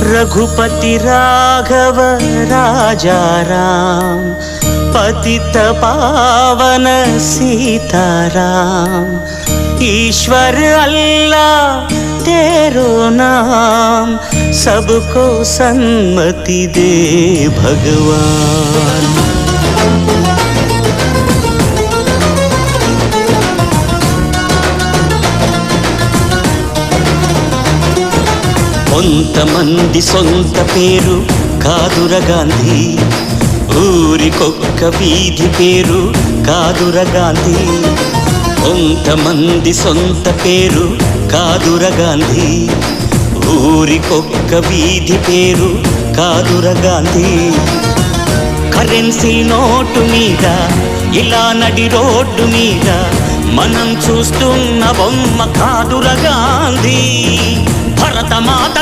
रघुपति राघव राजाराम, पतित पावन सीताराम। ईश्वर अल्लाह तेरो नाम, सबको सन्मति दे भगवान। కొంతమంది సొంత పేరు కాదుర గాంధీ, ఊరికొక్క వీధి పేరు కాదుర గాంధీ. కొంతమంది సొంత పేరు కాదుర గాంధీ, ఊరికొక్క వీధి పేరు కాదుర గాంధీ. కరెన్సీ నోటు మీద ఇలా నడి రోడ్డు మీద మనం చూస్తున్న బొమ్మ కాదుర గాంధీ. భరతమాత